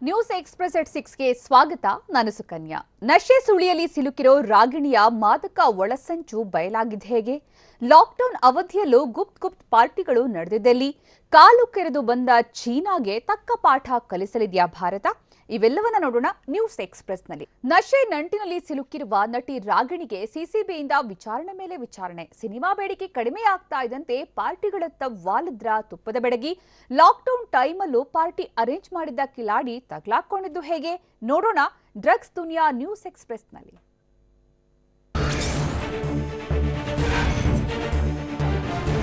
News express at 6ಗೆ ಸ್ವಾಗತ. ನಾನು ಸುಕನ್ಯಾ. ನಶೆ ಸುಳಿಯಲ್ಲಿ ಸಿಲುಕಿರೋ ರಾಗಿಣಿಯ ಮಾದಕ ಒಳಸಂಚು ಬಯಲಾಗಿದೆ ಹೇಗೆ? ಲಾಕ್ಡೌನ್ ಅವಧಿಯಲ್ಲೂ ಗುಪ್ತ ಪಾರ್ಟಿಗಳು ನಡೆದಿದ್ದಲ್ಲಿ ಕಾಲು ಕೆರೆದು ಬಂದ ಚೀನಾಗೆ ತಕ್ಕ ಪಾಠ ಕಲಿಸಲಿದೆಯಾ ಭಾರತ? ಇವೆಲ್ಲವನ್ನ ನೋಡೋಣ ನ್ಯೂಸ್ ಎಕ್ಸ್‌ಪ್ರೆಸ್‌ನಲ್ಲಿ. ನಶೆ ನಂಟಿನಲ್ಲಿ ಸಿಲುಕಿರುವ ನಟಿ ರಾಗಿಣಿಗೆ ಸಿಸಿಬಿಯಿಂದ ವಿಚಾರಣೆ ಮೇಲೆ ವಿಚಾರಣೆ. ಸಿನಿಮಾ ಬೇಡಿಕೆ ಕಡಿಮೆ ಆಗ್ತಾ ಇದ್ದಂತೆ ಪಾರ್ಟಿಗಳತ್ತ ವಾಲಿದ್ರ ತುಪ್ಪದ ಬೆಡಗಿ. ಲಾಕ್ಡೌನ್ ಟೈಮಲ್ಲೂ ಪಾರ್ಟಿ ಅರೇಂಜ್ ಮಾಡಿದ್ದ ಕಿಲಾಡಿ ತಗ್ಲಾಕೊಂಡಿದ್ದು ಹೇಗೆ? ನೋಡೋಣ ಡ್ರಗ್ಸ್ ದುನಿಯಾ ನ್ಯೂಸ್ ಎಕ್ಸ್‌ಪ್ರೆಸ್‌ನಲ್ಲಿ.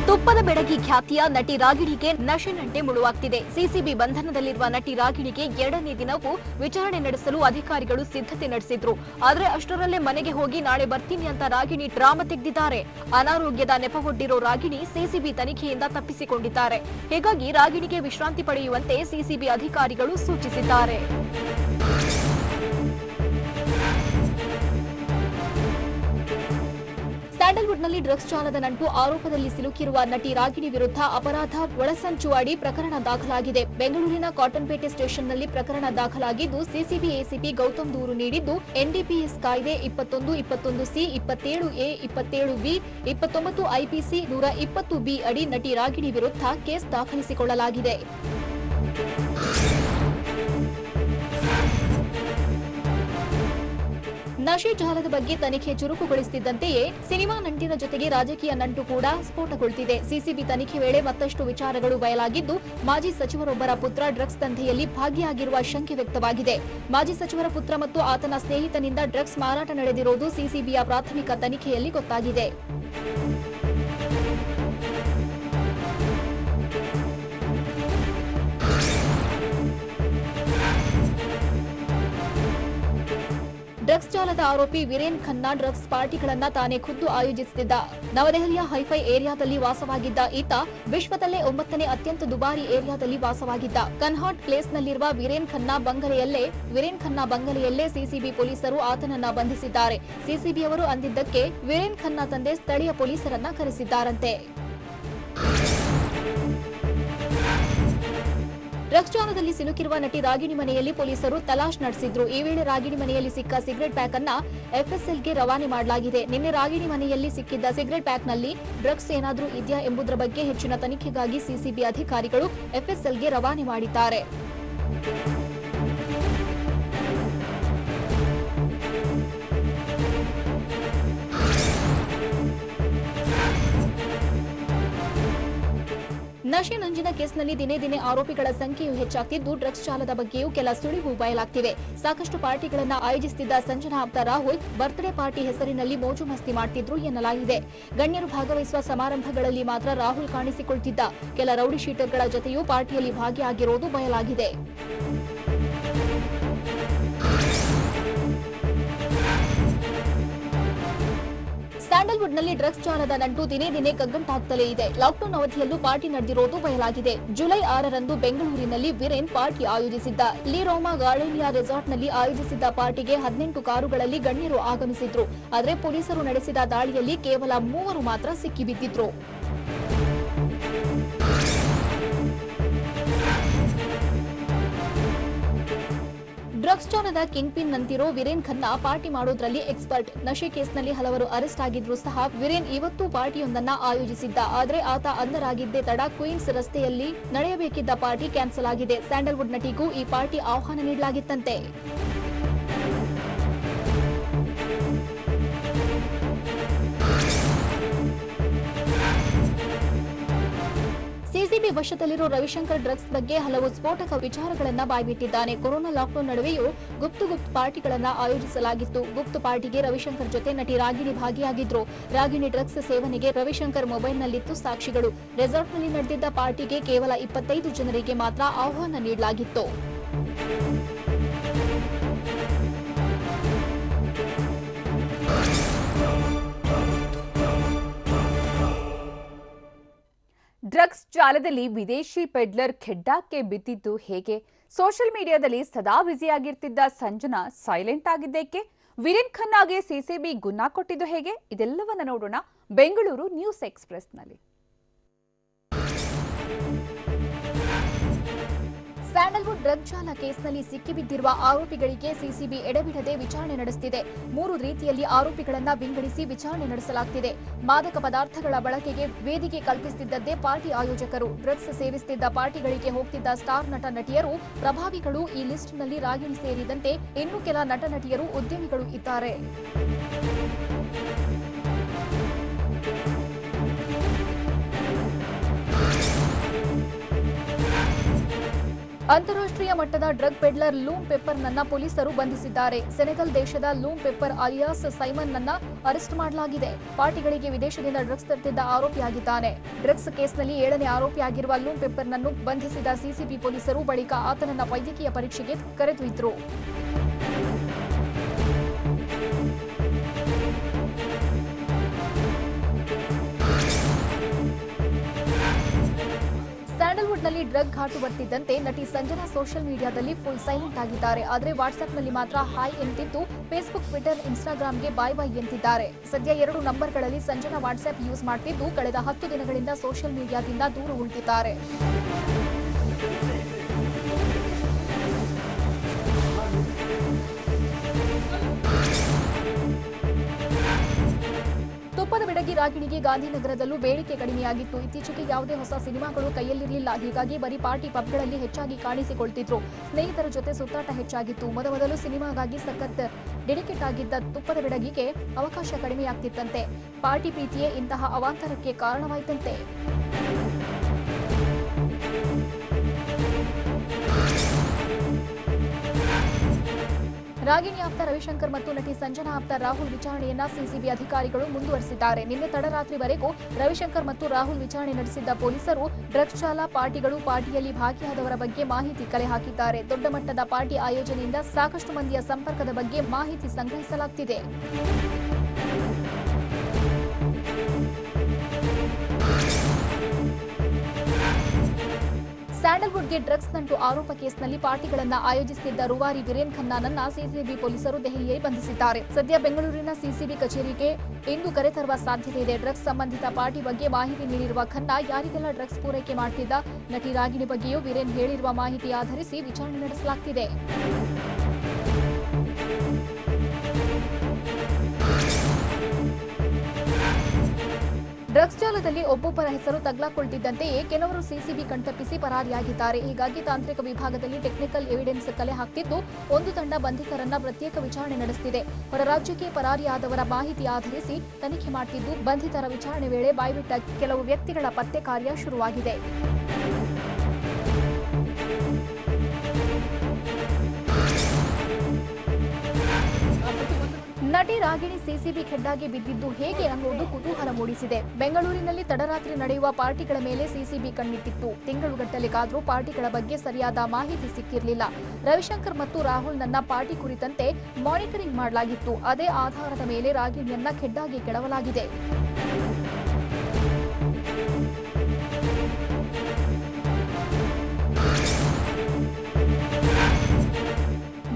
ತುಪ್ಪದ ಬೆಡಗಿ ಖ್ಯಾತಿಯ ನಟಿ ರಾಗಿಣಿಗೆ ನಶೆ ನಂಟೆ ಮುಳುವಾಗ್ತಿದೆ. ಸಿಸಿಬಿ ಬಂಧನದಲ್ಲಿರುವ ನಟಿ ರಾಗಿಣಿಗೆ 2ನೇ ದಿನವೂ ವಿಚಾರಣೆ ನಡೆಸಲು ಅಧಿಕಾರಿಗಳು ಸಿದ್ಧತೆ ನಡೆಸಿದ್ರು. ಆದ್ರೆ ಅಷ್ಟರಲ್ಲೇ ಮನೆಗೆ ಹೋಗಿ ನಾಳೆ ಬರ್ತೀನಿ ಅಂತ ರಾಗಿಣಿ ಡ್ರಾಮಾ ತೆಗೆದಿದ್ದಾರೆ. ಅನಾರೋಗ್ಯದ ನೆಪವೊಡ್ಡಿರೋ ರಾಗಿಣಿ ಸಿಸಿಬಿ ತನಿಖೆಯಿಂದ ತಪ್ಪಿಸಿಕೊಂಡಿದ್ದಾರೆ. ಹೀಗಾಗಿ ರಾಗಿಣಿಗೆ ವಿಶ್ರಾಂತಿ ಪಡೆಯುವಂತೆ ಸಿಸಿಬಿ ಅಧಿಕಾರಿಗಳು ಸೂಚಿಸಿದ್ದಾರೆ. ಸ್ಯಾಂಡಲ್ವುಡ್ನಲ್ಲಿ ಡ್ರಗ್ಸ್ ಜಾಲದ ನಂಟು ಆರೋಪದಲ್ಲಿ ಸಿಲುಕಿರುವ ನಟಿ ರಾಗಿಣಿ ವಿರುದ್ಧ ಅಪರಾಧ ಒಳಸಂಚು ಅಡಿ ಪ್ರಕರಣ ದಾಖಲಾಗಿದೆ. ಬೆಂಗಳೂರಿನ ಕಾಟನ್ಪೇಟೆ ಸ್ಟೇಷನ್ನಲ್ಲಿ ಪ್ರಕರಣ ದಾಖಲಾಗಿದ್ದು ಸಿಸಿಬಿ ಎಸಿಪಿ ಗೌತಮ್ ದೂರು ನೀಡಿದ್ದು ಎನ್ಡಿಪಿಎಸ್ ಕಾಯ್ದೆ 21(21)ಸಿ 27(a) 27(b) 29 ಐಪಿಸಿ 120(b) ಅಡಿ ನಟಿ ರಾಗಿಣಿ ವಿರುದ್ಧ ಕೇಸ್ ದಾಖಲಿಸಿಕೊಳ್ಳಲಾಗಿದೆ. ನಶೆ ಜಾಲದ ಬಗ್ಗೆ ತನಿಖೆ ಚುರುಕುಗೊಳಿಸುತ್ತಿದ್ದಂತೆಯೇ ಸಿನಿಮಾ ನಂಟಿನ ಜೊತೆಗೆ ರಾಜಕೀಯ ನಂಟು ಕೂಡ ಸ್ಫೋಟಗೊಳ್ಳುತ್ತಿದೆ. ಸಿಸಿಬಿ ತನಿಖೆ ವೇಳೆ ಮತ್ತಷ್ಟು ವಿಚಾರಗಳು ಬಯಲಾಗಿದ್ದು ಮಾಜಿ ಸಚಿವರೊಬ್ಬರ ಪುತ್ರ ಡ್ರಗ್ಸ್ ದಂಧೆಯಲ್ಲಿ ಭಾಗಿಯಾಗಿರುವ ಶಂಕೆ ವ್ಯಕ್ತವಾಗಿದೆ. ಮಾಜಿ ಸಚಿವರ ಪುತ್ರ ಮತ್ತು ಆತನ ಸ್ನೇಹಿತನಿಂದ ಡ್ರಗ್ಸ್ ಮಾರಾಟ ನಡೆದಿರುವುದು ಸಿಸಿಬಿಯ ಪ್ರಾಥಮಿಕ ತನಿಖೆಯಲ್ಲಿ ಗೊತ್ತಾಗಿದೆ. ಡ್ರಗ್ಸ್ ಜಾಲದ ಆರೋಪಿ ವೀರೇನ್ ಖನ್ನಾ ಡ್ರಗ್ಸ್ ಪಾರ್ಟಿಗಳನ್ನ ತಾನೇ ಖುದ್ದು ಆಯೋಜಿಸುತ್ತಿದ್ದ. ನವದೆಹಲಿಯ ಹೈಫೈ ಏರಿಯಾದಲ್ಲಿ ವಾಸವಾಗಿದ್ದ ಈತ ವಿಶ್ವದಲ್ಲೇ 9ನೇ ಅತ್ಯಂತ ದುಬಾರಿ ಏರಿಯಾದಲ್ಲಿ ವಾಸವಾಗಿದ್ದ. ಕನ್ಹಾಟ್ ಪ್ಲೇಸ್ನಲ್ಲಿರುವ ವೀರೇನ್ ಖನ್ನಾ ಬಂಗಲೆಯಲ್ಲೇ ಸಿಸಿಬಿ ಪೊಲೀಸರು ಆತನನ್ನ ಬಂಧಿಸಿದ್ದಾರೆ. ಸಿಸಿಬಿಯವರು ಅಂದಿದ್ದಕ್ಕೆ ವೀರೇನ್ ಖನ್ನಾ ತಂದೆ ಸ್ಥಳೀಯ ಪೊಲೀಸರನ್ನ ಕರೆಸಿದ್ದಾರಂತೆ. ಡ್ರಗ್ಸ್ ಜಾಲದಲ್ಲಿ ಸಿಲುಕಿರುವ ನಟಿ ರಾಗಿಣಿ ಮನೆಯಲ್ಲಿ ಪೊಲೀಸರು ತಲಾಶ್ ನಡೆಸಿದ್ರು. ಈ ವೇಳೆ ರಾಗಿಣಿ ಮನೆಯಲ್ಲಿ ಸಿಕ್ಕ ಸಿಗರೆಟ್ ಪ್ಯಾಕ್ ಅನ್ನ ಎಫ್ಎಸ್ಎಲ್ಗೆ ರವಾನೆ ಮಾಡಲಾಗಿದೆ. ನಿನ್ನೆ ರಾಗಿಣಿ ಮನೆಯಲ್ಲಿ ಸಿಕ್ಕಿದ್ದ ಸಿಗರೆಟ್ ಪ್ಯಾಕ್ನಲ್ಲಿ ಡ್ರಗ್ಸ್ ಏನಾದರೂ ಇದೆಯಾ ಎಂಬುದರ ಬಗ್ಗೆ ಹೆಚ್ಚಿನ ತನಿಖೆಗಾಗಿ ಸಿಸಿಬಿ ಅಧಿಕಾರಿಗಳು ಎಫ್ಎಸ್ಎಲ್ಗೆ ರವಾನೆ ಮಾಡಿದ್ದಾರೆ. ನಶೆ ನಂಜಿನ ಕೇಸ್ನಲ್ಲಿ ದಿನೇ ದಿನೇ ಆರೋಪಿಗಳ ಸಂಖ್ಯೆಯು ಹೆಚ್ಚಾಗ್ತಿದ್ದು ಡ್ರಗ್ಸ್ ಜಾಲದ ಬಗ್ಗೆಯೂ ಕೆಲ ಸುಳಿವು ಬಯಲಾಗ್ತಿವೆ. ಸಾಕಷ್ಟು ಪಾರ್ಟಿಗಳನ್ನ ಆಯೋಜಿಸುತ್ತಿದ್ದ ಸಂಜನಾ ಆಪ್ತ ರಾಹುಲ್ ಬರ್ತ್ಡೇ ಪಾರ್ಟಿ ಹೆಸರಿನಲ್ಲಿ ಮೋಜು ಮಸ್ತಿ ಮಾಡ್ತಿದ್ರು ಎನ್ನಲಾಗಿದೆ. ಗಣ್ಯರು ಭಾಗವಹಿಸುವ ಸಮಾರಂಭಗಳಲ್ಲಿ ಮಾತ್ರ ರಾಹುಲ್ ಕಾಣಿಸಿಕೊಳ್ತಿದ್ದ. ಕೆಲ ರೌಡಿ ಶೀಟರ್ಗಳ ಜೊತೆಯೂ ಪಾರ್ಟಿಯಲ್ಲಿ ಭಾಗಿಯಾಗಿರೋದು ಬಯಲಾಗಿದೆ. ಸ್ಯಾಂಡಲ್ವುಡ್ನಲ್ಲಿ ಡ್ರಗ್ಸ್ ಜಾಲದ ನಂಟು ದಿನೇ ದಿನೇ ಕಗ್ಗಂಟಾಗ್ತಲೇ ಇದೆ. ಲಾಕ್ಡೌನ್ ಅವಧಿಯಲ್ಲೂ ಪಾರ್ಟಿ ನಡೆದಿರೋದು ಬಯಲಾಗಿದೆ. ಜುಲೈ 6ರಂದು ಬೆಂಗಳೂರಿನಲ್ಲಿ ವೀರೇನ್ ಪಾರ್ಟಿ ಆಯೋಜಿಸಿದ್ದ. ಲಿರೋಮಾ ಗಾರ್ಡೇನಿಯಾ ರೆಸಾರ್ಟ್ನಲ್ಲಿ ಆಯೋಜಿಸಿದ್ದ ಪಾರ್ಟಿಗೆ 18 ಕಾರುಗಳಲ್ಲಿ ಗಣ್ಯರು ಆಗಮಿಸಿದ್ರು. ಆದರೆ ಪೊಲೀಸರು ನಡೆಸಿದ ದಾಳಿಯಲ್ಲಿ ಕೇವಲ 3 ಮಾತ್ರ ಸಿಕ್ಕಿಬಿದ್ದಿದ್ರು. ಡ್ರಗ್ಸ್ ಜಾಲದ ಕಿಂಗ್ ಪಿನ್ ನಂತಿರೋ ವೀರೇನ್ ಖನ್ನಾ ಪಾರ್ಟಿ ಮಾಡೋದ್ರಲ್ಲಿ ಎಕ್ಸ್ಪರ್ಟ್. ನಶೆ ಕೇಸ್ನಲ್ಲಿ ಹಲವರು ಅರೆಸ್ಟ್ ಆಗಿದ್ರು ಸಹ ವೀರೇನ್ ಇವತ್ತು ಪಾರ್ಟಿಯೊಂದನ್ನ ಆಯೋಜಿಸಿದ್ದ. ಆದ್ರೆ ಆತ ಅಂಧರಾಗಿದ್ದೇ ತಡ ಕ್ವೀನ್ಸ್ ರಸ್ತೆಯಲ್ಲಿ ನಡೆಯಬೇಕಿದ್ದ ಪಾರ್ಟಿ ಕ್ಯಾನ್ಸಲ್ ಆಗಿದೆ. ಸ್ಯಾಂಡಲ್ವುಡ್ ನಟಿಗೂ ಈ ಪಾರ್ಟಿ ಆಹ್ವಾನ ನೀಡಲಾಗಿತ್ತಂತೆ. ಸಿಸಿಬಿ ವಶದಲ್ಲಿರೋ ರವಿಶಂಕರ್ ಡ್ರಗ್ಸ್ ಬಗ್ಗೆ ಹಲವು ಸ್ಫೋಟಕ ವಿಚಾರಗಳನ್ನ ಬಾಯ್ಬಿಟ್ಟಿದ್ದಾನೆ. ಕೊರೋನಾ ಲಾಕ್ಡೌನ್ ನಡುವೆಯೂ ಗುಪ್ತ ಪಾರ್ಟಿಗಳನ್ನ ಆಯೋಜಿಸಲಾಗಿತ್ತು. ಗುಪ್ತ ಪಾರ್ಟಿಗೆ ರವಿಶಂಕರ್ ಜೊತೆ ನಟಿ ರಾಗಿಣಿ ಭಾಗಿಯಾಗಿದ್ರು. ರಾಗಿಣಿ ಡ್ರಗ್ಸ್ ಸೇವನೆಗೆ ರವಿಶಂಕರ್ ಮೊಬೈಲ್ನಲ್ಲಿತ್ತು ಸಾಕ್ಷಿಗಳು. ರೆಸಾರ್ಟ್ನಲ್ಲಿ ನಡೆದಿದ್ದ ಪಾರ್ಟಿಗೆ ಕೇವಲ 25 ಜನರಿಗೆ ಮಾತ್ರ ಆಹ್ವಾನ ನೀಡಲಾಗಿತ್ತು. ಡ್ರಗ್ಸ್ ಜಾಲದಲ್ಲಿ ವಿದೇಶಿ ಪೆಡ್ಲರ್ ಖೆಡ್ಡಾಕ್ಕೆ ಬಿದ್ದಿದ್ದು ಹೇಗೆ? ಸೋಷಿಯಲ್ ಮೀಡಿಯಾದಲ್ಲಿ ಸದಾ ಬ್ಯುಸಿಯಾಗಿರ್ತಿದ್ದ ಸಂಜನಾ ಸೈಲೆಂಟ್ ಆಗಿದ್ದೇಕೆ? ವೀರೇನ್ ಖನ್ನಾಗೆ ಸಿಸಿಬಿ ಗುನ್ನ ಕೊಟ್ಟಿದ್ದು ಹೇಗೆ? ಇದೆಲ್ಲವನ್ನ ನೋಡೋಣ ಬೆಂಗಳೂರು ನ್ಯೂಸ್ ಎಕ್ಸ್‌ಪ್ರೆಸ್‌ನಲ್ಲಿ. ಸ್ಯಾಂಡಲ್ವುಡ್ ಡ್ರಗ್ ಜಾಲ ಕೇಸ್ನಲ್ಲಿ ಸಿಕ್ಕಿಬಿದ್ದಿರುವ ಆರೋಪಿಗಳಿಗೆ ಸಿಸಿಬಿ ಎಡೆಬಿಡದೆ ವಿಚಾರಣೆ ನಡೆಸುತ್ತಿದೆ. 3 ರೀತಿಯಲ್ಲಿ ಆರೋಪಿಗಳನ್ನು ವಿಂಗಡಿಸಿ ವಿಚಾರಣೆ ನಡೆಸಲಾಗುತ್ತಿದೆ. ಮಾದಕ ಪದಾರ್ಥಗಳ ಬಳಕೆಗೆ ವೇದಿಕೆ ಕಲ್ಪಿಸುತ್ತಿದ್ದದ್ದೇ ಪಾರ್ಟಿ ಆಯೋಜಕರು. ಡ್ರಗ್ಸ್ ಸೇವಿಸುತ್ತಿದ್ದ ಪಾರ್ಟಿಗಳಿಗೆ ಹೋಗ್ತಿದ್ದ ಸ್ಟಾರ್ ನಟ ನಟಿಯರು, ಪ್ರಭಾವಿಗಳು, ಈ ಲಿಸ್ಟ್ನಲ್ಲಿ ರಾಗಿಣಿ ಸೇರಿದಂತೆ ಇನ್ನೂ ಕೆಲ ನಟ ನಟಿಯರು, ಉದ್ಯಮಿಗಳು ಇದ್ದಾರೆ. ಅಂತಾರಾಷ್ಟ್ರೀಯ ಮಟ್ಟದ ಡ್ರಗ್ ಪೆಡ್ಲರ್ ಲೂಮ್ ಪೆಪ್ಪರ್ನನ್ನ ಪೊಲೀಸರು ಬಂಧಿಸಿದ್ದಾರೆ. ಸೆನೆಗಲ್ ದೇಶದ ಲೂಮ್ ಪೆಪ್ಪರ್ ಅಲಿಯಾಸ್ ಸೈಮನ್ನನ್ನ ಅರೆಸ್ಟ್ ಮಾಡಲಾಗಿದೆ. ಪಾರ್ಟಿಗಳಿಗೆ ವಿದೇಶದಿಂದ ಡ್ರಗ್ಸ್ ತರುತ್ತಿದ್ದ ಆರೋಪಿಯಾಗಿದ್ದಾನೆ. ಡ್ರಗ್ಸ್ ಕೇಸ್ನಲ್ಲಿ 7ನೇ ಆರೋಪಿಯಾಗಿರುವ ಲೂಮ್ ಪೆಪ್ಪರ್ನನ್ನು ಬಂಧಿಸಿದ ಸಿಸಿಬಿ ಪೊಲೀಸರು ಬಳಿಕ ಆತನನ್ನ ವೈದ್ಯಕೀಯ ಪರೀಕ್ಷೆಗೆ ಕರೆದೊಯ್ದರು. ಸ್ಯಾಂಡಲ್ವುಡ್ನಲ್ಲಿ ಡ್ರಗ್ ಘಾಟು ಬರ್ತಿದ್ದಂತೆ ನಟಿ ಸಂಜನಾ ಸೋಷಿಯಲ್ ಮೀಡಿಯಾದಲ್ಲಿ ಫುಲ್ ಸೈಲೆಂಟ್ ಆಗಿದ್ದಾರೆ. ಆದರೆ ವಾಟ್ಸ್ಆಪ್ನಲ್ಲಿ ಮಾತ್ರ ಹಾಯ್ ಎಂತಿದ್ದು, ಫೇಸ್ಬುಕ್, ಟ್ವಿಟರ್, ಇನ್ಸ್ಟಾಗ್ರಾಮ್ಗೆ ಬಾಯ್ ಬಾಯ್ ಎಂತಿದ್ದಾರೆ. ಸದ್ಯ 2 ನಂಬರ್ಗಳಲ್ಲಿ ಸಂಜನಾ ವಾಟ್ಸ್ಆಪ್ ಯೂಸ್ ಮಾಡ್ತಿದ್ದು, ಕಳೆದ 10 ದಿನಗಳಿಂದ ಸೋಷಿಯಲ್ ಮೀಡಿಯಾದಿಂದ ದೂರ ಉಳಿದಿದ್ದಾರೆ. ತುಪ್ಪದ ಬೆಡಗಿ ರಾಗಿಣಿಗೆ ಗಾಂಧಿನಗರದಲ್ಲೂ ಬೇಡಿಕೆ ಕಡಿಮೆಯಾಗಿತ್ತು. ಇತ್ತೀಚೆಗೆ ಯಾವುದೇ ಹೊಸ ಸಿನಿಮಾಗಳು ಕೈಯಲ್ಲಿರಲಿಲ್ಲ. ಹೀಗಾಗಿ ಬರೀ ಪಾರ್ಟಿ ಪಬ್ಗಳಲ್ಲಿ ಹೆಚ್ಚಾಗಿ ಕಾಣಿಸಿಕೊಳ್ತಿದ್ರು. ಸ್ನೇಹಿತರ ಜೊತೆ ಸುತ್ತಾಟ ಹೆಚ್ಚಾಗಿತ್ತು. ಮೊದಲು ಸಿನಿಮಾಗಾಗಿ ಸಖತ್ ಡೆಡಿಕೇಟ್ ಆಗಿದ್ದ ತುಪ್ಪದ ಬೆಡಗಿಗೆ ಅವಕಾಶ ಕಡಿಮೆಯಾಗ್ತಿತ್ತಂತೆ. ಪಾರ್ಟಿ ಪ್ರೀತಿಯೇ ಇಂತಹ ಅವಾಂತರಕ್ಕೆ ಕಾರಣವಾಯಿತಂತೆ. ರಾಗಿಣಿ ಆಪ್ತ ರವಿಶಂಕರ್ ಮತ್ತು ನಟಿ ಸಂಜನಾ ಆಪ್ತ ರಾಹುಲ್ ವಿಚಾರಣೆಯನ್ನ ಸಿಸಿಬಿ ಅಧಿಕಾರಿಗಳು ಮುಂದುವರೆಸಿದ್ದಾರೆ. ನಿನ್ನೆ ತಡರಾತ್ರಿವರೆಗೂ ರವಿಶಂಕರ್ ಮತ್ತು ರಾಹುಲ್ ವಿಚಾರಣೆ ನಡೆಸಿದ್ದ ಪೊಲೀಸರು ಡ್ರಗ್ಸ್ ಜಾಲ, ಪಾರ್ಟಿಗಳು, ಪಾರ್ಟಿಯಲ್ಲಿ ಭಾಗಿಯಾದವರ ಬಗ್ಗೆ ಮಾಹಿತಿ ಕಲೆ ಹಾಕಿದ್ದಾರೆ. ದೊಡ್ಡ ಮಟ್ಟದ ಪಾರ್ಟಿ ಆಯೋಜನೆಯಿಂದ ಸಾಕಷ್ಟು ಮಂದಿಯ ಸಂಪರ್ಕದ ಬಗ್ಗೆ ಮಾಹಿತಿ ಸಂಗ್ರಹಿಸಲಾಗುತ್ತಿದೆ. ಸ್ಯಾಂಡಲ್ವುಡ್ಗೆ ಡ್ರಗ್ಸ್ ನಂಟು ಆರೋಪ ಕೇಸ್ನಲ್ಲಿ ಪಾರ್ಟಿಗಳನ್ನು ಆಯೋಜಿಸುತ್ತಿದ್ದ ರೂವಾರಿ ವೀರೇನ್ ಖನ್ನಾನನ್ನ ಸಿಸಿಬಿ ಪೊಲೀಸರು ದೆಹಲಿಯಲ್ಲಿ ಬಂಧಿಸಿದ್ದಾರೆ. ಸದ್ಯ ಬೆಂಗಳೂರಿನ ಸಿಸಿಬಿ ಕಚೇರಿಗೆ ಇಂದು ಕರೆತರುವ ಸಾಧ್ಯತೆ ಇದೆ. ಡ್ರಗ್ಸ್ ಸಂಬಂಧಿತ ಪಾರ್ಟಿ ಬಗ್ಗೆ ಮಾಹಿತಿ ನೀಡಿರುವ ಖನ್ನಾ, ಯಾರಿಗೆಲ್ಲ ಡ್ರಗ್ಸ್ ಪೂರೈಕೆ ಮಾಡುತ್ತಿದ್ದ ನಟಿ ರಾಗಿಣಿ ಬಗ್ಗೆಯೂ ವೀರೇನ್ ಹೇಳಿರುವ ಮಾಹಿತಿ ಆಧರಿಸಿ ವಿಚಾರಣೆ ನಡೆಸಲಾಗುತ್ತಿದೆ. ಡ್ರಗ್ಸ್ ಜಾಲದಲ್ಲಿ ಒಬ್ಬೊಬ್ಬರ ಹೆಸರು ತಗಲಾಕೊಳ್ತಿದ್ದಂತೆಯೇ ಕೆಲವರು ಸಿಸಿಬಿ ಕಣ್ತಪ್ಪಿಸಿ ಪರಾರಿಯಾಗಿದ್ದಾರೆ. ಹೀಗಾಗಿ ತಾಂತ್ರಿಕ ವಿಭಾಗದಲ್ಲಿ ಟೆಕ್ನಿಕಲ್ ಎವಿಡೆನ್ಸ್ ಕಲೆ ಹಾಕ್ತಿದ್ದು, ಒಂದು ತಂಡ ಬಂಧಿತರನ್ನ ಪ್ರತ್ಯೇಕ ವಿಚಾರಣೆ ನಡೆಸುತ್ತಿದೆ. ಹೊರ ರಾಜ್ಯಕ್ಕೆ ಪರಾರಿಯಾದವರ ಮಾಹಿತಿ ಆಧರಿಸಿ ತನಿಖೆ ಮಾಡುತ್ತಿದ್ದು, ಬಂಧಿತರ ವಿಚಾರಣೆ ವೇಳೆ ಬಾಯ್ಬಿಟ್ಟ ಕೆಲವು ವ್ಯಕ್ತಿಗಳ ಪತ್ತೆ ಕಾರ್ಯ ಶುರುವಾಗಿದೆ. ನಟಿ ರಾಗಿಣಿ ಸಿಸಿಬಿ ಖೆಡ್ಡಾಗೆ ಬಿದ್ದಿದ್ದು ಹೇಗೆ ಅನ್ನೋದು ಕುತೂಹಲ ಮೂಡಿಸಿದೆ. ಬೆಂಗಳೂರಿನಲ್ಲಿ ತಡರಾತ್ರಿ ನಡೆಯುವ ಪಾರ್ಟಿಗಳ ಮೇಲೆ ಸಿಸಿಬಿ ಕಣ್ಣಿಟ್ಟಿತ್ತು. ತಿಂಗಳುಗಟ್ಟಲೆ ಕಾದ್ರೂ ಪಾರ್ಟಿಗಳ ಬಗ್ಗೆ ಸರಿಯಾದ ಮಾಹಿತಿ ಸಿಕ್ಕಿರಲಿಲ್ಲ. ರವಿಶಂಕರ್ ಮತ್ತು ರಾಹುಲ್ ನನ್ನ ಪಾರ್ಟಿ ಕುರಿತಂತೆ ಮಾನಿಟರಿಂಗ್ ಮಾಡಲಾಗಿತ್ತು. ಅದೇ ಆಧಾರದ ಮೇಲೆ ರಾಗಿಣಿಯನ್ನ ಖೆಡ್ಡಾಗೆ ಕೆಡವಲಾಗಿದೆ.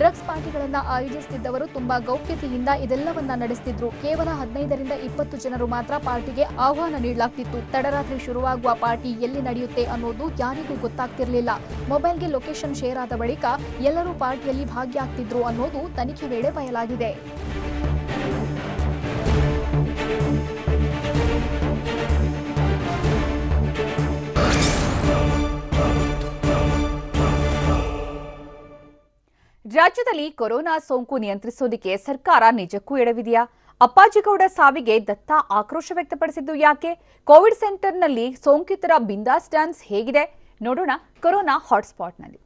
ಡ್ರಗ್ಸ್ ಪಾರ್ಟಿಗಳನ್ನು ಆಯೋಜಿಸುತ್ತಿದ್ದವರು ತುಂಬಾ ಗೌಪ್ಯತೆಯಿಂದ ಇದೆಲ್ಲವನ್ನ ನಡೆಸುತ್ತಿದ್ರು. ಕೇವಲ 15 ರಿಂದ 20 ಜನರು ಮಾತ್ರ ಪಾರ್ಟಿಗೆ ಆಹ್ವಾನ ನೀಡಲಾಗ್ತಿತ್ತು. ತಡರಾತ್ರಿ ಶುರುವಾಗುವ ಪಾರ್ಟಿ ಎಲ್ಲಿ ನಡೆಯುತ್ತೆ ಅನ್ನೋದು ಯಾರಿಗೂ ಗೊತ್ತಾಗ್ತಿರ್ಲಿಲ್ಲ. ಮೊಬೈಲ್ಗೆ ಲೊಕೇಶನ್ ಶೇರ್ ಆದ ಬಳಿಕ ಎಲ್ಲರೂ ಪಾರ್ಟಿಯಲ್ಲಿ ಭಾಗಿಯಾಗ್ತಿದ್ರು ಅನ್ನೋದು ತನಿಖೆ ವೇಳೆ ಬಯಲಾಗಿದೆ. ರಾಜ್ಯದಲ್ಲಿ ಕೊರೋನಾ ಸೋಂಕು ನಿಯಂತ್ರಿಸೋದಕ್ಕೆ ಸರ್ಕಾರ ನಿಜಕ್ಕೂ ಎಡವಿದೆಯಾ? ಅಪ್ಪಾಜಿಗೌಡ ಸಾವಿಗೆ ದತ್ತ ಆಕ್ರೋಶ ವ್ಯಕ್ತಪಡಿಸಿದ್ದು ಯಾಕೆ? ಕೋವಿಡ್ ಸೆಂಟರ್ನಲ್ಲಿ ಸೋಂಕಿತರ ಬಿಂದಾಸ್ ಡ್ಯಾನ್ಸ್ ಹೇಗಿದೆ? ನೋಡೋಣ ಕೊರೋನಾ ಹಾಟ್ಸ್ಪಾಟ್ನಲ್ಲಿ.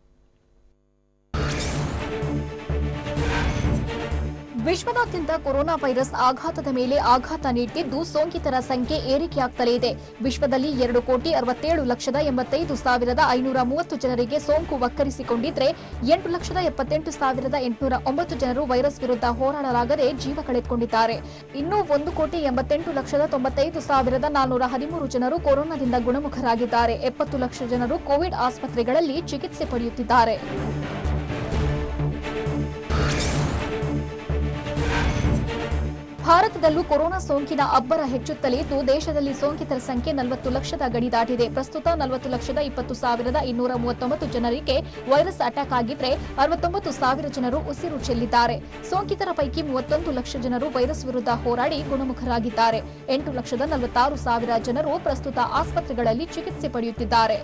ವಿಶ್ವದಾದ್ಯಂತ ಕೊರೋನಾ ವೈರಸ್ ಆಘಾತದ ಮೇಲೆ ಆಘಾತ ನೀಡುತ್ತಿದ್ದು, ಸೋಂಕಿತರ ಸಂಖ್ಯೆ ಏರಿಕೆಯಾಗುತ್ತಲೇ ಇದೆ. ವಿಶ್ವದಲ್ಲಿ 2,62,85,530 ಜನರಿಗೆ ಸೋಂಕು ವಕ್ಕರಿಸಿಕೊಂಡಿದ್ರೆ 8,78,809 ಜನರು ವೈರಸ್ ವಿರುದ್ಧ ಹೋರಾಡಲಾಗದೆ ಜೀವ ಕಳೆದುಕೊಂಡಿದ್ದಾರೆ. ಇನ್ನು 1,88,95,413 ಜನರು ಕೊರೋನಾದಿಂದ ಗುಣಮುಖರಾಗಿದ್ದಾರೆ. 70 ಲಕ್ಷ ಜನರು ಕೋವಿಡ್ ಆಸ್ಪತ್ರೆಗಳಲ್ಲಿ ಚಿಕಿತ್ಸೆ ಪಡೆಯುತ್ತಿದ್ದಾರೆ. ಭಾರತದಲ್ಲೂ ಕೊರೋನಾ ಸೋಂಕಿನ ಅಬ್ಬರ ಹೆಚ್ಚುತ್ತಲೇ ಇದ್ದು ದೇಶದಲ್ಲಿ ಸೋಂಕಿತರ ಸಂಖ್ಯೆ 40 ಲಕ್ಷದ ಗಡಿ ದಾಟಿದೆ. ಪ್ರಸ್ತುತ 40,20,239 ಜನರಿಗೆ ವೈರಸ್ ಅಟ್ಯಾಕ್ ಆಗಿದ್ರೆ 69,000 ಜನರು ಉಸಿರು ಚೆಲ್ಲಿದ್ದಾರೆ. ಸೋಂಕಿತರ ಪೈಕಿ 31 ಲಕ್ಷ ಜನರು ವೈರಸ್ ವಿರುದ್ಧ ಹೋರಾಡಿ ಗುಣಮುಖರಾಗಿದ್ದಾರೆ. 8,46,000 ಜನರು ಪ್ರಸ್ತುತ ಆಸ್ಪತ್ರೆಗಳಲ್ಲಿ ಚಿಕಿತ್ಸೆ ಪಡೆಯುತ್ತಿದ್ದಾರೆ.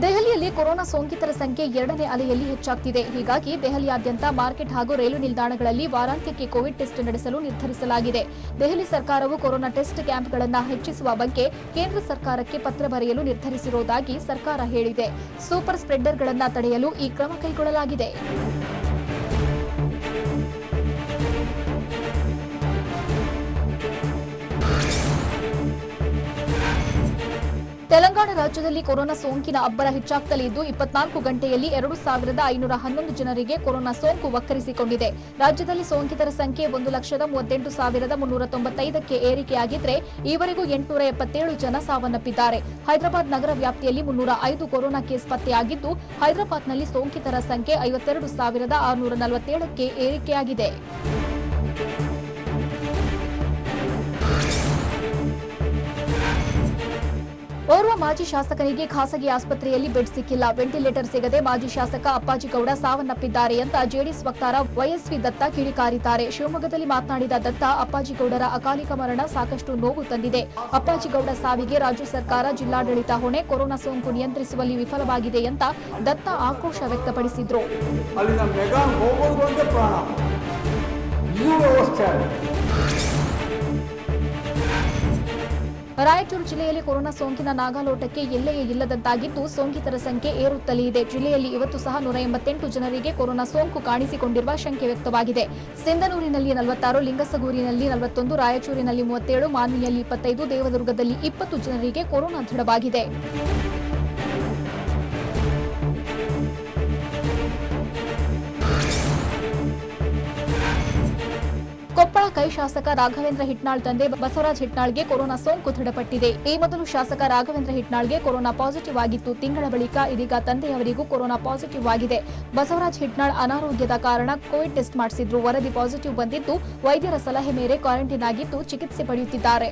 ದೆಹಲಿಯಲ್ಲಿ ಕೊರೋನಾ ಸೋಂಕಿತರ ಸಂಖ್ಯೆ ಎರಡನೇ ಅಲೆಯಲ್ಲಿ ಹೆಚ್ಚಾಗ್ತಿದೆ. ಹೀಗಾಗಿ ದೆಹಲಿಯಾದ್ಯಂತ ಮಾರ್ಕೆಟ್ ಹಾಗೂ ರೈಲು ನಿಲ್ದಾಣಗಳಲ್ಲಿ ವಾರಾಂತ್ಯಕ್ಕೆ ಕೋವಿಡ್ ಟೆಸ್ಟ್ ನಡೆಸಲು ನಿರ್ಧರಿಸಲಾಗಿದೆ. ದೆಹಲಿ ಸರ್ಕಾರವು ಕೊರೋನಾ ಟೆಸ್ಟ್ ಕ್ಯಾಂಪ್ಗಳನ್ನು ಹೆಚ್ಚಿಸುವ ಬಗ್ಗೆ ಕೇಂದ್ರ ಸರ್ಕಾರಕ್ಕೆ ಪತ್ರ ಬರೆಯಲು ನಿರ್ಧರಿಸಿರುವುದಾಗಿ ಸರ್ಕಾರ ಹೇಳಿದೆ. ಸೂಪರ್ ಸ್ಪ್ರೆಡರ್ಗಳನ್ನು ತಡೆಯಲು ಈ ಕ್ರಮ ಕೈಗೊಳ್ಳಲಾಗಿದೆ. ತೆಲಂಗಾಣ ರಾಜ್ಯದಲ್ಲಿ ಕೊರೋನಾ ಸೋಂಕಿನ ಅಬ್ಬರ ಹೆಚ್ಚಾಗುತ್ತಲೇ ಇದ್ದು 24 ಗಂಟೆಯಲ್ಲಿ 2,511 ಜನರಿಗೆ ಕೊರೋನಾ ಸೋಂಕು ವಕ್ಕರಿಸಿಕೊಂಡಿದೆ. ರಾಜ್ಯದಲ್ಲಿ ಸೋಂಕಿತರ ಸಂಖ್ಯೆ 1,38,395ಕ್ಕೆ ಏರಿಕೆಯಾಗಿದ್ರೆ ಈವರೆಗೂ 877 ಜನ ಸಾವನ್ನಪ್ಪಿದ್ದಾರೆ. ಹೈದರಾಬಾದ್ ನಗರ ವ್ಯಾಪ್ತಿಯಲ್ಲಿ 305 ಕೊರೋನಾ ಕೇಸ್ ಪತ್ತೆಯಾಗಿದ್ದು ಹೈದರಾಬಾದ್ನಲ್ಲಿ ಸೋಂಕಿತರ ಸಂಖ್ಯೆ 52,647ಕ್ಕೆ ಏರಿಕೆಯಾಗಿದೆ. ಓರ್ವ ಮಾಜಿ ಶಾಸಕನಿಗೆ ಖಾಸಗಿ ಆಸ್ಪತ್ರೆಯಲ್ಲಿ ಬೆಡ್ ಸಿಕ್ಕಿಲ್ಲ. ವೆಂಟಿಲೇಟರ್ ಸಿಗದೆ ಮಾಜಿ ಶಾಸಕ ಅಪ್ಪಾಜಿಗೌಡ ಸಾವನ್ನಪ್ಪಿದ್ದಾರೆ ಅಂತ ಜೆಡಿಎಸ್ ವಕ್ತಾರ ವೈಎಸ್ವಿ ದತ್ತ ಕಿಡಿಕಾರಿದ್ದಾರೆ. ಶಿವಮೊಗ್ಗದಲ್ಲಿ ಮಾತನಾಡಿದ ದತ್ತ, ಅಪ್ಪಾಜಿಗೌಡರ ಅಕಾಲಿಕ ಮರಣ ಸಾಕಷ್ಟು ನೋವು ತಂದಿದೆ. ಅಪ್ಪಾಜಿಗೌಡ ಸಾವಿಗೆ ರಾಜ್ಯ ಸರ್ಕಾರ, ಜಿಲ್ಲಾಡಳಿತ ಹೊಣೆ. ಕೊರೋನಾ ಸೋಂಕು ನಿಯಂತ್ರಿಸುವಲ್ಲಿ ವಿಫಲವಾಗಿದೆ ಅಂತ ದತ್ತ ಆಕ್ರೋಶ ವ್ಯಕ್ತಪಡಿಸಿದ್ರು. ರಾಯಚೂರು ಜಿಲ್ಲೆಯಲ್ಲಿ ಕೊರೋನಾ ಸೋಂಕಿನ ನಾಗಾಲೋಟಕ್ಕೆ ಎಲ್ಲೆಯೇ ಇಲ್ಲದಂತಾಗಿದ್ದು ಸೋಂಕಿತರ ಸಂಖ್ಯೆ ಏರುತ್ತಲೇ ಇದೆ. ಜಿಲ್ಲೆಯಲ್ಲಿ ಇವತ್ತು ಸಹ 188 ಜನರಿಗೆ ಕೊರೋನಾ ಸೋಂಕು ಕಾಣಿಸಿಕೊಂಡಿರುವ ಶಂಕೆ ವ್ಯಕ್ತವಾಗಿದೆ. ಸಿಂಧನೂರಿನಲ್ಲಿ 46, ಲಿಂಗಸಗೂರಿನಲ್ಲಿ 41, ರಾಯಚೂರಿನಲ್ಲಿ 37, ಮಾನ್ವಿಯಲ್ಲಿ 25, ದೇವದುರ್ಗದಲ್ಲಿ 20 ಜನರಿಗೆ ಕೊರೋನಾ ದೃಢವಾಗಿದೆ. ಕೊಪ್ಪಳ ಕೈ ಶಾಸಕ ರಾಘವೇಂದ್ರ ಹಿಟ್ನಾಳ್ ತಂದೆ ಬಸವರಾಜ್ ಹಿಟ್ನಾಳ್ಗೆ ಕೊರೋನಾ ಸೋಂಕು ದೃಢಪಟ್ಟಿದೆ. ಈ ಮೊದಲು ಶಾಸಕ ರಾಘವೇಂದ್ರ ಹಿಟ್ನಾಳ್ಗೆ ಕೊರೋನಾ ಪಾಸಿಟಿವ್ ಆಗಿತ್ತು. ತಿಂಗಳ ಬಳಿಕ ಇದೀಗ ತಂದೆಯವರಿಗೂ ಕೊರೋನಾ ಪಾಸಿಟಿವ್ ಆಗಿದೆ. ಬಸವರಾಜ್ ಹಿಟ್ನಾಳ್ ಅನಾರೋಗ್ಯದ ಕಾರಣ ಕೋವಿಡ್ ಟೆಸ್ಟ್ ಮಾಡಿಸಿದ್ರು. ವರದಿ ಪಾಸಿಟಿವ್ ಬಂದಿದ್ದು ವೈದ್ಯರ ಸಲಹೆ ಮೇರೆ ಕ್ವಾರಂಟೈನ್ ಆಗಿದ್ದು ಚಿಕಿತ್ಸೆ ಪಡೆಯುತ್ತಿದ್ದಾರೆ.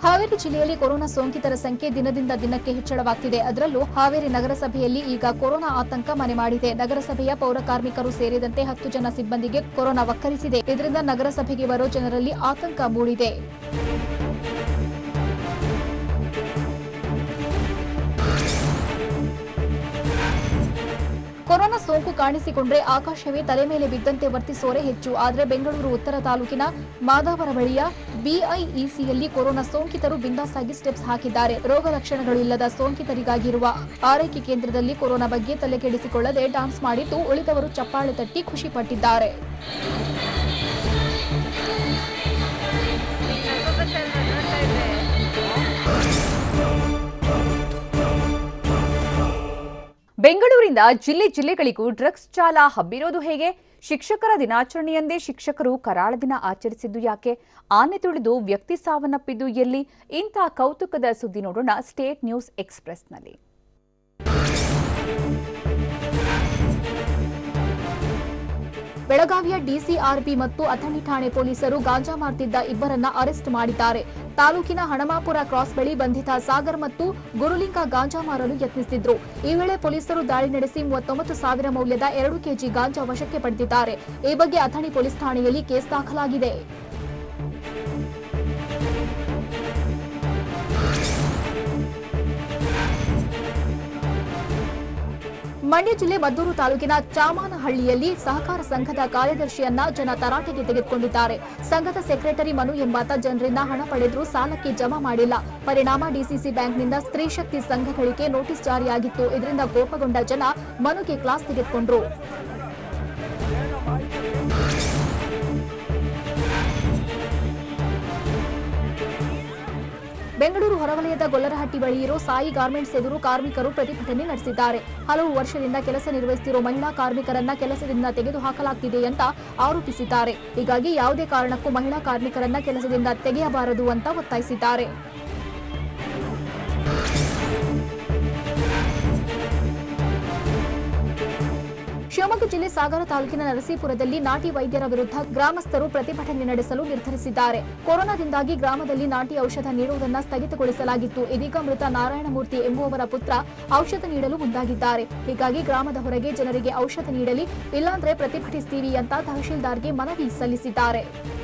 ಹಾವೇರಿ ಜಿಲ್ಲೆಯಲ್ಲಿ ಕೊರೋನಾ ಸೋಂಕಿತರ ಸಂಖ್ಯೆ ದಿನದಿಂದ ದಿನಕ್ಕೆ ಹೆಚ್ಚಳವಾಗ್ತಿದೆ. ಅದರಲ್ಲೂ ಹಾವೇರಿ ನಗರಸಭೆಯಲ್ಲಿ ಈಗ ಕೊರೋನಾ ಆತಂಕ ಮನೆ ಮಾಡಿದೆ. ನಗರಸಭೆಯ ಪೌರ ಕಾರ್ಮಿಕರು ಸೇರಿದಂತೆ 10 ಜನ ಸಿಬ್ಬಂದಿಗೆ ಕೊರೋನಾ ವಕ್ಕರಿಸಿದೆ. ಇದರಿಂದ ನಗರಸಭೆಗೆ ಬರೋ ಜನರಲ್ಲಿ ಆತಂಕ ಮೂಡಿದೆ. ಕೊರೋನಾ ಸೋಂಕು ಕಾಣಿಸಿಕೊಂಡ್ರೆ ಆಕಾಶವೇ ತಲೆ ಮೇಲೆ ಬಿದ್ದಂತೆ ವರ್ತಿಸೋರೆ ಹೆಚ್ಚು. ಆದರೆ ಬೆಂಗಳೂರು ಉತ್ತರ ತಾಲೂಕಿನ ಮಾದಾವರ ಬಳಿಯ ಬಿಐಇಸಿಯಲ್ಲಿ ಕೊರೋನಾ ಸೋಂಕಿತರು ಬಿಂದಾಸಾಗಿ ಸ್ಟೆಪ್ಸ್ ಹಾಕಿದ್ದಾರೆ. ರೋಗ ಲಕ್ಷಣಗಳು ಇಲ್ಲದ ಸೋಂಕಿತರಿಗಾಗಿರುವ ಆರೈಕೆ ಕೇಂದ್ರದಲ್ಲಿ ಕೊರೋನಾ ಬಗ್ಗೆ ತಲೆಕೆಡಿಸಿಕೊಳ್ಳದೆ ಡ್ಯಾನ್ಸ್ ಮಾಡಿದ್ದು ಉಳಿದವರು ಚಪ್ಪಾಳೆ ತಟ್ಟಿ ಖುಷಿ ಪಟ್ಟಿದ್ದಾರೆ. ಬೆಂಗಳೂರಿಂದ ಜಿಲ್ಲೆಗಳಿಗೂ ಡ್ರಗ್ಸ್ ಜಾಲ ಹಬ್ಬಿರೋದು ಹೇಗೆ? ಶಿಕ್ಷಕರ ದಿನಾಚರಣೆಯಂದೇ ಶಿಕ್ಷಕರು ಕರಾಳ ದಿನ ಆಚರಿಸಿದ್ದು ಯಾಕೆ? ಆನೆ ತುಳಿದು ವ್ಯಕ್ತಿ ಸಾವನ್ನಪ್ಪಿದ್ದು ಎಲ್ಲಿ? ಇಂಥ ಕೌತುಕದ ಸುದ್ದಿ ನೋಡೋಣ ಸ್ಟೇಟ್ ನ್ಯೂಸ್ ಎಕ್ಸ್‌ಪ್ರೆಸ್‌ನಲ್ಲಿ. ಬೆಳಗಾವಿಯ ಡಿಸಿಆರ್ಬಿ ಮತ್ತು ಅಥಣಿ ಠಾಣೆ ಪೊಲೀಸರು ಗಾಂಜಾ ಮಾರ್ತಿದ್ದ ಇಬ್ಬರನ್ನ ಅರೆಸ್ಟ್ ಮಾಡಿದ್ದಾರೆ. ತಾಲೂಕಿನ ಹಣಮಾಪುರ ಕ್ರಾಸ್ ಬಳಿ ಬಂಧಿತ ಸಾಗರ್ ಮತ್ತು ಗುರುಲಿಂಗ ಗಾಂಜಾ ಮಾರಲು ಯತ್ನಿಸಿದ್ರು. ಈ ವೇಳೆ ಪೊಲೀಸರು ದಾಳಿ ನಡೆಸಿ 39,000 ಮೌಲ್ಯದ 2 ಕೆಜಿ ಗಾಂಜಾ ವಶಕ್ಕೆ ಪಡೆದಿದ್ದಾರೆ. ಈ ಬಗ್ಗೆ ಅಥಣಿ ಪೊಲೀಸ್ ಠಾಣೆಯಲ್ಲಿ ಕೇಸ್ ದಾಖಲಾಗಿದೆ. ಮಂಡ್ಯ ಜಿಲ್ಲೆ ಮದ್ದೂರು ತಾಲೂಕಿನ ಚಾಮನಹಳ್ಳಿಯಲ್ಲಿ ಸಹಕಾರ ಸಂಘದ ಕಾರ್ಯದರ್ಶಿಯನ್ನ ಜನ ತರಾಟೆಗೆ ತೆಗೆದುಕೊಂಡಿದ್ದಾರೆ. ಸಂಘದ ಸೆಕ್ರೆಟರಿ ಮನು ಎಂಬಾತ ಜನರಿಂದ ಹಣ ಪಡೆದರೂ ಸಾಲಕ್ಕೆ ಜಮಾ ಮಾಡಿಲ್ಲ. ಪರಿಣಾಮ ಡಿಸಿಸಿ ಬ್ಯಾಂಕ್ನಿಂದ ಸ್ತ್ರೀ ಶಕ್ತಿ ಸಂಘಗಳಿಗೆ ನೋಟಿಸ್ ಜಾರಿಯಾಗಿತ್ತು. ಇದರಿಂದ ಕೋಪಗೊಂಡ ಜನ ಮನುಗೆ ಕ್ಲಾಸ್ ತೆಗೆದುಕೊಂಡ್ರು. ಬೆಂಗಳೂರು ಹೊರವಲಯದ ಗೊಲ್ಲರಹಟ್ಟಿ ಬಳಿ ಇರೋ ಸಾಯಿ ಗಾರ್ಮೆಂಟ್ಸ್ ಎದುರು ಕಾರ್ಮಿಕರು ಪ್ರತಿಭಟನೆ ನಡೆಸಿದ್ದಾರೆ. ಹಲವು ವರ್ಷದಿಂದ ಕೆಲಸ ನಿರ್ವಹಿಸುತ್ತಿರುವ ಮಹಿಳಾ ಕಾರ್ಮಿಕರನ್ನ ಕೆಲಸದಿಂದ ತೆಗೆದುಹಾಕಲಾಗ್ತಿದೆ ಅಂತ ಆರೋಪಿಸಿದ್ದಾರೆ. ಹೀಗಾಗಿ ಯಾವುದೇ ಕಾರಣಕ್ಕೂ ಮಹಿಳಾ ಕಾರ್ಮಿಕರನ್ನ ಕೆಲಸದಿಂದ ತೆಗೆಯಬಾರದು ಅಂತ ಒತ್ತಾಯಿಸಿದ್ದಾರೆ. ಶಿವಮೊಗ್ಗ ಜಿಲ್ಲೆ ಸಾಗರ ತಾಲೂಕಿನ ನರಸೀಪುರದಲ್ಲಿ ನಾಟಿ ವೈದ್ಯರ ವಿರುದ್ಧ ಗ್ರಾಮಸ್ಥರು ಪ್ರತಿಭಟನೆ ನಡೆಸಲು ನಿರ್ಧರಿಸಿದ್ದಾರೆ. ಕೊರೋನಾದಿಂದಾಗಿ ಗ್ರಾಮದಲ್ಲಿ ನಾಟಿ ಔಷಧ ನೀಡುವುದನ್ನು ಸ್ಥಗಿತಗೊಳಿಸಲಾಗಿತ್ತು. ಇದೀಗ ಮೃತ ನಾರಾಯಣಮೂರ್ತಿ ಎಂಬುವವರ ಪುತ್ರ ಔಷಧ ನೀಡಲು ಮುಂದಾಗಿದ್ದಾರೆ. ಹೀಗಾಗಿ ಗ್ರಾಮದ ಹೊರಗೆ ಜನರಿಗೆ ಔಷಧ ನೀಡಲಿ, ಇಲ್ಲಾಂದ್ರೆ ಪ್ರತಿಭಟಿಸ್ತೀವಿ ಅಂತ ತಹಶೀಲ್ದಾರ್ಗೆ ಮನವಿ ಸಲ್ಲಿಸಿದ್ದಾರೆ.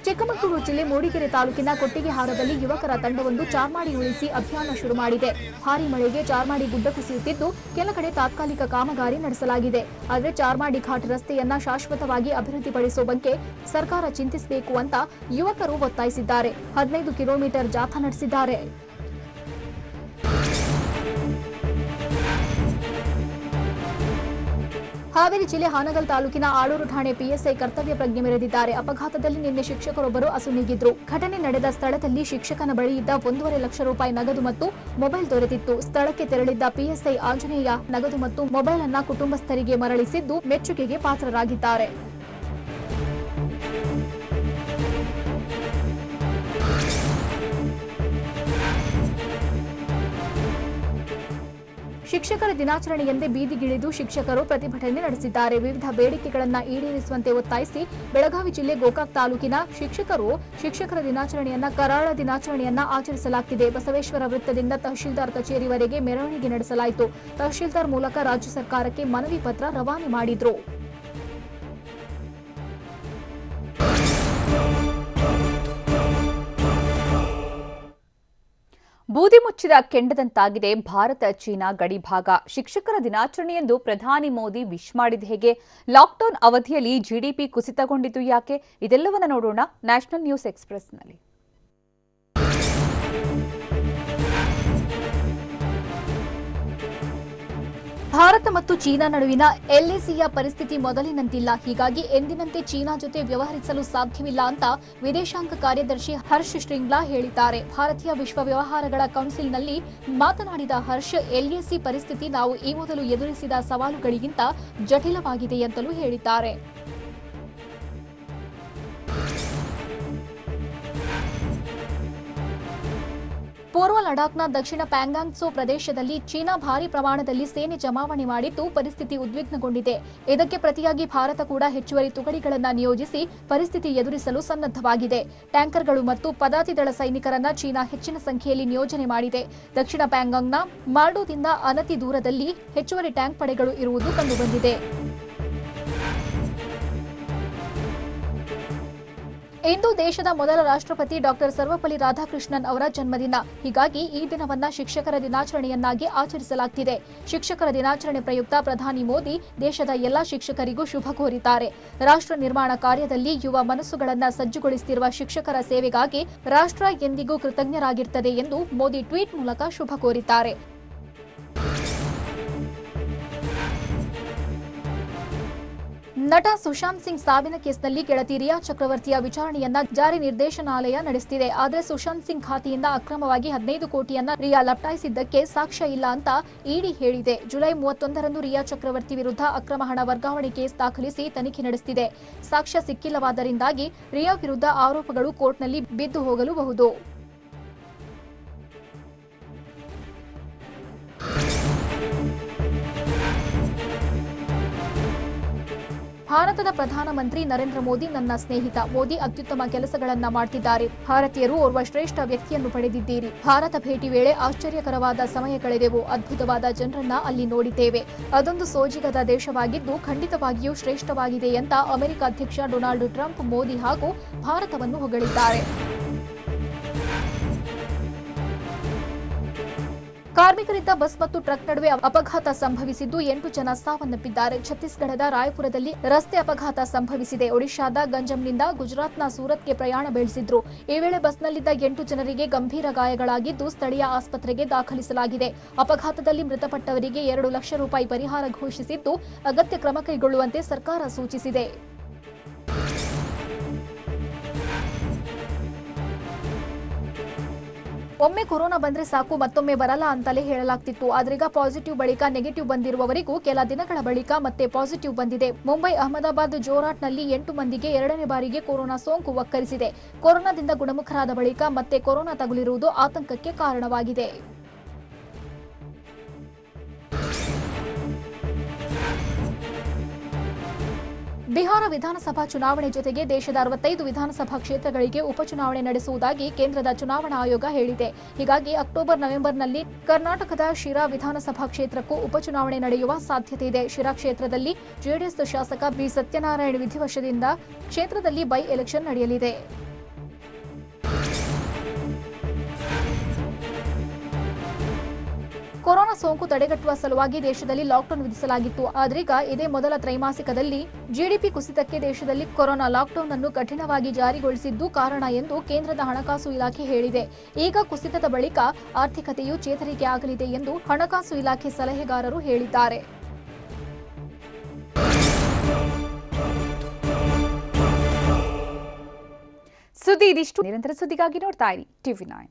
ಚಿಕ್ಕಮಗಳೂರು ಜಿಲ್ಲೆ ಮೂಡಿಗೆರೆ ತಾಲೂಕಿನ ಕೊಟ್ಟಿಗೆಹಾರದಲ್ಲಿ ಯುವಕರ ತಂಡವೊಂದು ಚಾರ್ಮಾಡಿ ಉಳಿಸಿ ಅಭಿಯಾನ ಶುರು ಮಾಡಿದೆ. ಭಾರೀ ಮಳೆಗೆ ಚಾರ್ಮಾಡಿ ಗುಡ್ಡ ಕುಸಿಯುತ್ತಿದ್ದು, ಕೆಲ ಕಡೆ ತಾತ್ಕಾಲಿಕ ಕಾಮಗಾರಿ ನಡೆಸಲಾಗಿದೆ. ಆದರೆ ಚಾರ್ಮಾಡಿ ಘಾಟ್ ರಸ್ತೆಯನ್ನ ಶಾಶ್ವತವಾಗಿ ಅಭಿವೃದ್ಧಿಪಡಿಸುವ ಬಗ್ಗೆ ಸರ್ಕಾರ ಚಿಂತಿಸಬೇಕು ಅಂತ ಯುವಕರು ಒತ್ತಾಯಿಸಿದ್ದಾರೆ. 15 ಕಿಲೋಮೀಟರ್ ಜಾಥಾ ನಡೆಸಿದ್ದಾರೆ. ಹಾವೇರಿ ಜಿಲ್ಲೆ ಹಾನಗಲ್ ತಾಲೂಕಿನ ಆಳೂರು ಠಾಣೆ ಪಿಎಸ್ಐ ಕರ್ತವ್ಯ ಪ್ರಜ್ಞೆ ಮೆರೆದಿದ್ದಾರೆ. ಅಪಘಾತದಲ್ಲಿ ನಿನ್ನೆ ಶಿಕ್ಷಕರೊಬ್ಬರು ಅಸುನೀಗಿದ್ರು. ಘಟನೆ ನಡೆದ ಸ್ಥಳದಲ್ಲಿ ಶಿಕ್ಷಕನ ಬಳಿ ಇದ್ದ 1.5 ಲಕ್ಷ ರೂಪಾಯಿ ನಗದು ಮತ್ತು ಮೊಬೈಲ್ ದೊರೆತಿತ್ತು. ಸ್ಥಳಕ್ಕೆ ತೆರಳಿದ್ದ ಪಿಎಸ್ಐ ಆಂಜನೇಯ ನಗದು ಮತ್ತು ಮೊಬೈಲ್ ಅನ್ನ ಕುಟುಂಬಸ್ಥರಿಗೆ ಮರಳಿಸಿದ್ದು ಮೆಚ್ಚುಗೆಗೆ ಪಾತ್ರರಾಗಿದ್ದಾರೆ. ಶಿಕ್ಷಕರ ದಿನಾಚರಣೆಯಂದೇ ಬೀದಿಗಿಳಿದು ಶಿಕ್ಷಕರು ಪ್ರತಿಭಟನೆ ನಡೆಸಿದ್ದಾರೆ. ವಿವಿಧ ಬೇಡಿಕೆಗಳನ್ನು ಈಡೇರಿಸುವಂತೆ ಒತ್ತಾಯಿಸಿ ಬೆಳಗಾವಿ ಜಿಲ್ಲೆ ಗೋಕಾಕ್ ತಾಲೂಕಿನ ಶಿಕ್ಷಕರ ದಿನಾಚರಣೆಯನ್ನ ಕರಾಳ ದಿನಾಚರಣೆಯನ್ನ ಆಚರಿಸಲಾಗುತ್ತಿದೆ. ಬಸವೇಶ್ವರ ವೃತ್ತದಿಂದ ತಹಶೀಲ್ದಾರ್ ಕಚೇರಿವರೆಗೆ ಮೆರವಣಿಗೆ ನಡೆಸಲಾಯಿತು. ತಹಶೀಲ್ದಾರ್ ಮೂಲಕ ರಾಜ್ಯ ಸರ್ಕಾರಕ್ಕೆ ಮನವಿ ಪತ್ರ ರವಾನೆ ಮಾಡಿದ್ರು. ಬೂದಿ ಮುಚ್ಚಿದ ಕೆಂಡದಂತಾಗಿದೆ ಭಾರತ ಚೀನಾ ಗಡಿ ಭಾಗ. ಶಿಕ್ಷಕರ ದಿನಾಚರಣೆಯಂದು ಪ್ರಧಾನಿ ಮೋದಿ ವಿಶ್ ಮಾಡಿದ ಹೇಗೆ? ಲಾಕ್ಡೌನ್ ಅವಧಿಯಲ್ಲಿ ಜಿಡಿಪಿ ಕುಸಿತಗೊಂಡಿತು ಯಾಕೆ? ಇದೆಲ್ಲವನ್ನ ನೋಡೋಣ ನ್ಯಾಷನಲ್ ನ್ಯೂಸ್ ಎಕ್ಸ್‌ಪ್ರೆಸ್‌ನಲ್ಲಿ. ಭಾರತ ಮತ್ತು ಚೀನಾ ನಡುವಿನ ಎಲ್ಎಸಿಯ ಪರಿಸ್ಥಿತಿ ಮೊದಲಿನಂತಿಲ್ಲ. ಹೀಗಾಗಿ ಎಂದಿನಂತೆ ಚೀನಾ ಜೊತೆ ವ್ಯವಹರಿಸಲು ಸಾಧ್ಯವಿಲ್ಲ ಅಂತ ವಿದೇಶಾಂಗ ಕಾರ್ಯದರ್ಶಿ ಹರ್ಷ್ ಶ್ರಿಂಗ್ಲಾ ಹೇಳಿದ್ದಾರೆ. ಭಾರತೀಯ ವಿಶ್ವ ವ್ಯವಹಾರಗಳ ಕೌನ್ಸಿಲ್ನಲ್ಲಿ ಮಾತನಾಡಿದ ಹರ್ಷ್, ಎಲ್ಎಸಿ ಪರಿಸ್ಥಿತಿ ನಾವು ಈ ಮೊದಲು ಎದುರಿಸಿದ ಸವಾಲುಗಳಿಗಿಂತ ಜಟಿಲವಾಗಿದೆ ಅಂತಲೂ ಹೇಳಿದ್ದಾರೆ. ಪೂರ್ವ ಲಡಾಖ್ನ ದಕ್ಷಿಣ ಪ್ಯಾಂಗಾಂಗ್ ತ್ಸೋ ಪ್ರದೇಶದಲ್ಲಿ ಚೀನಾ ಭಾರೀ ಪ್ರಮಾಣದಲ್ಲಿ ಸೇನೆ ಜಮಾವಣೆ ಮಾಡಿದ್ದು ಪರಿಸ್ಥಿತಿ ಉದ್ವಿಗ್ನಗೊಂಡಿದೆ. ಇದಕ್ಕೆ ಪ್ರತಿಯಾಗಿ ಭಾರತ ಕೂಡ ಹೆಚ್ಚುವರಿ ತುಕಡಿಗಳನ್ನು ನಿಯೋಜಿಸಿ ಪರಿಸ್ಥಿತಿ ಎದುರಿಸಲು ಸನ್ನದ್ಧವಾಗಿದೆ. ಟ್ಯಾಂಕರ್ಗಳು ಮತ್ತು ಪದಾತಿ ದಳ ಸೈನಿಕರನ್ನ ಚೀನಾ ಹೆಚ್ಚಿನ ಸಂಖ್ಯೆಯಲ್ಲಿ ನಿಯೋಜನೆ ಮಾಡಿದೆ. ದಕ್ಷಿಣ ಪ್ಯಾಂಗಾಂಗ್ನ ಮಾರ್ಡೋದಿಂದ ಅನತಿ ದೂರದಲ್ಲಿ ಹೆಚ್ಚುವರಿ ಟ್ಯಾಂಕ್ ಪಡೆಗಳು ಇರುವುದು ಕಂಡುಬಂದಿದೆ. ಇಂದು ದೇಶದ ಮೊದಲ ರಾಷ್ಟ್ರಪತಿ ಡಾಕ್ಟರ್ ಸರ್ವಪಲ್ಲಿ ರಾಧಾಕೃಷ್ಣನ್ ಅವರ ಜನ್ಮದಿನ. ಹೀಗಾಗಿ ಈ ದಿನವನ್ನ ಶಿಕ್ಷಕರ ದಿನಾಚರಣೆಯನ್ನಾಗಿ ಆಚರಿಸಲಾಗುತ್ತಿದೆ. ಶಿಕ್ಷಕರ ದಿನಾಚರಣೆ ಪ್ರಯುಕ್ತ ಪ್ರಧಾನಿ ಮೋದಿ ದೇಶದ ಎಲ್ಲಾ ಶಿಕ್ಷಕರಿಗೂ ಶುಭ ಕೋರಿದ್ದಾರೆ. ರಾಷ್ಟ್ರ ನಿರ್ಮಾಣ ಕಾರ್ಯದಲ್ಲಿ ಯುವ ಮನಸ್ಸುಗಳನ್ನು ಸಜ್ಜುಗೊಳಿಸುತ್ತಿರುವ ಶಿಕ್ಷಕರ ಸೇವೆಗಾಗಿ ರಾಷ್ಟ್ರ ಎಂದಿಗೂ ಕೃತಜ್ಞರಾಗಿರುತ್ತದೆ ಎಂದು ಮೋದಿ ಟ್ವೀಟ್ ಮೂಲಕ ಶುಭ ಕೋರಿದ್ದಾರೆ. ನಟ ಸುಶಾಂತ್ ಸಿಂಗ್ ಸಾವಿನ ಕೇಸ್ನಲ್ಲಿ ಗೆಳತಿ ರಿಯಾ ಚಕ್ರವರ್ತಿಯ ವಿಚಾರಣೆಯನ್ನ ಜಾರಿ ನಿರ್ದೇಶನಾಲಯ ನಡೆಸುತ್ತಿದೆ. ಆದರೆ ಸುಶಾಂತ್ ಸಿಂಗ್ ಖಾತೆಯಿಂದ ಅಕ್ರಮವಾಗಿ 15 ಕೋಟಿಯನ್ನ ರಿಯಾ ಲಪ್ಟಾಯಿಸಿದ್ದಕ್ಕೆ ಸಾಕ್ಷ್ಯ ಇಲ್ಲ ಅಂತ ಇಡಿ ಹೇಳಿದೆ. ಜುಲೈ 31ರಂದು ರಿಯಾ ಚಕ್ರವರ್ತಿ ವಿರುದ್ಧ ಅಕ್ರಮ ಹಣ ವರ್ಗಾವಣೆ ಕೇಸ್ ದಾಖಲಿಸಿ ತನಿಖೆ ನಡೆಸುತ್ತಿದೆ. ಸಾಕ್ಷ್ಯ ಸಿಕ್ಕಿಲ್ಲವಾದ್ದರಿಂದಾಗಿ ರಿಯಾ ವಿರುದ್ಧ ಆರೋಪಗಳು ಕೋರ್ಟ್ನಲ್ಲಿ ಬಿದ್ದು ಹೋಗಲೂಬಹುದು. ಭಾರತದ ಪ್ರಧಾನಮಂತ್ರಿ ನರೇಂದ್ರ ಮೋದಿ ನನ್ನ ಸ್ನೇಹಿತ. ಮೋದಿ ಅತ್ಯುತ್ತಮ ಕೆಲಸಗಳನ್ನ ಮಾಡ್ತಿದ್ದಾರೆ. ಭಾರತೀಯರು ಓರ್ವ ಶ್ರೇಷ್ಠ ವ್ಯಕ್ತಿಯನ್ನು ಪಡೆದಿದ್ದೀರಿ. ಭಾರತ ಭೇಟಿ ವೇಳೆ ಆಶ್ಚರ್ಯಕರವಾದ ಸಮಯ ಕಳೆದೆವು. ಅದ್ಭುತವಾದ ಜನರನ್ನ ಅಲ್ಲಿ ನೋಡಿದ್ದೇವೆ. ಅದೊಂದು ಸೋಜಿಗದ ದೇಶವಾಗಿದ್ದು ಖಂಡಿತವಾಗಿಯೂ ಶ್ರೇಷ್ಠವಾಗಿದೆ ಅಂತ ಅಮೆರಿಕ ಅಧ್ಯಕ್ಷ ಡೊನಾಲ್ಡ್ ಟ್ರಂಪ್ ಮೋದಿ ಹಾಗೂ ಭಾರತವನ್ನು ಹೊಗಳಿದ್ದಾರೆ. ಕಾರ್ಮಿಕರಿದ್ದ ಬಸ್ ಮತ್ತು ಟ್ರಕ್ ನಡುವೆ ಅಪಘಾತ ಸಂಭವಿಸಿದ್ದು 8 ಜನ ಸಾವನ್ನಪ್ಪಿದ್ದಾರೆ. ಛತ್ತೀಸ್ಗಢದ ರಾಯಪುರದಲ್ಲಿ ರಸ್ತೆ ಅಪಘಾತ ಸಂಭವಿಸಿದೆ. ಒಡಿಶಾದ ಗಂಜಂನಿಂದ ಗುಜರಾತ್ನ ಸೂರತ್ಗೆ ಪ್ರಯಾಣ ಬೆಳೆಸಿದ್ರು. ಈ ವೇಳೆ ಬಸ್ನಲ್ಲಿದ್ದ 8 ಜನರಿಗೆ ಗಂಭೀರ ಗಾಯಗಳಾಗಿದ್ದು ಸ್ಥಳೀಯ ಆಸ್ಪತ್ರೆಗೆ ದಾಖಲಿಸಲಾಗಿದೆ. ಅಪಘಾತದಲ್ಲಿ ಮೃತಪಟ್ಟವರಿಗೆ 2 ಲಕ್ಷ ರೂಪಾಯಿ ಪರಿಹಾರ ಘೋಷಿಸಿದ್ದು ಅಗತ್ಯ ಕ್ರಮ ಕೈಗೊಳ್ಳುವಂತೆ ಸರ್ಕಾರ ಸೂಚಿಸಿದೆ. ಒಮ್ಮೆ ಕೊರೋನಾ ಬಂದ್ರೆ ಸಾಕು, ಮತ್ತೊಮ್ಮೆ ಬರಲ್ಲ ಅಂತಲೇ ಹೇಳಲಾಗ್ತಿತ್ತು. ಆದ್ರೀಗ ಪಾಸಿಟಿವ್ ಬಳಿಕ ನೆಗೆಟಿವ್ ಬಂದಿರುವವರಿಗೂ ಕೆಲ ದಿನಗಳ ಬಳಿಕ ಮತ್ತೆ ಪಾಸಿಟಿವ್ ಬಂದಿದೆ. ಮುಂಬೈ, ಅಹಮದಾಬಾದ್, ಜೋರಾಟ್ನಲ್ಲಿ 8 ಮಂದಿಗೆ 2ನೇ ಬಾರಿಗೆ ಕೊರೋನಾ ಸೋಂಕು ವಕ್ಕರಿಸಿದೆ. ಕೊರೋನಾದಿಂದ ಗುಣಮುಖರಾದ ಬಳಿಕ ಮತ್ತೆ ಕೊರೋನಾ ತಗುಲಿರುವುದು ಆತಂಕಕ್ಕೆ ಕಾರಣವಾಗಿದೆ. ಬಿಹಾರ ವಿಧಾನಸಭಾ ಚುನಾವಣೆ ಜೊತೆಗೆ ದೇಶದ 65 ವಿಧಾನಸಭಾ ಕ್ಷೇತ್ರಗಳಿಗೆ ಉಪಚುನಾವಣೆ ನಡೆಸುವುದಾಗಿ ಕೇಂದ್ರದ ಚುನಾವಣಾ ಆಯೋಗ ಹೇಳಿದೆ. ಹೀಗಾಗಿ ಅಕ್ಟೋಬರ್-ನವೆಂಬರ್ನಲ್ಲಿ ಕರ್ನಾಟಕದ ಶಿರಾ ವಿಧಾನಸಭಾ ಕ್ಷೇತ್ರಕ್ಕೂ ಉಪಚುನಾವಣೆ ನಡೆಯುವ ಸಾಧ್ಯತೆ ಇದೆ. ಶಿರಾ ಕ್ಷೇತ್ರದಲ್ಲಿ ಜೆಡಿಎಸ್ ಶಾಸಕ ಬಿ ಸತ್ಯನಾರಾಯಣ ವಿಧಿವಶದಿಂದ ಕ್ಷೇತ್ರದಲ್ಲಿ ಬೈ ಎಲೆಕ್ಷನ್ ನಡೆಯಲಿದೆ. ಕೊರೋನಾ ಸೋಂಕು ತಡೆಗಟ್ಟುವ ಸಲುವಾಗಿ ದೇಶದಲ್ಲಿ ಲಾಕ್ಡೌನ್ ವಿಧಿಸಲಾಗಿತ್ತು. ಆದ್ರೀಗ ಇದೇ ಮೊದಲ ತ್ರೈಮಾಸಿಕದಲ್ಲಿ ಜಿಡಿಪಿ ಕುಸಿತಕ್ಕೆ ದೇಶದಲ್ಲಿ ಕೊರೋನಾ ಲಾಕ್ಡೌನ್ ಅನ್ನು ಕಠಿಣವಾಗಿ ಜಾರಿಗೊಳಿಸಿದ್ದು ಕಾರಣ ಎಂದು ಕೇಂದ್ರದ ಹಣಕಾಸು ಇಲಾಖೆ ಹೇಳಿದೆ. ಈಗ ಕುಸಿತದ ಬಳಿಕ ಆರ್ಥಿಕತೆಯು ಚೇತರಿಕೆ ಆಗಲಿದೆ ಎಂದು ಹಣಕಾಸು ಇಲಾಖೆ ಸಲಹೆಗಾರರು ಹೇಳಿದ್ದಾರೆ. ಸುದ್ದಿ ಇದಿಷ್ಟು. ನಿರಂತರ ಸುದ್ದಿಗಾಗಿ ನೋಡ್ತಾ ಇರಿ TV9.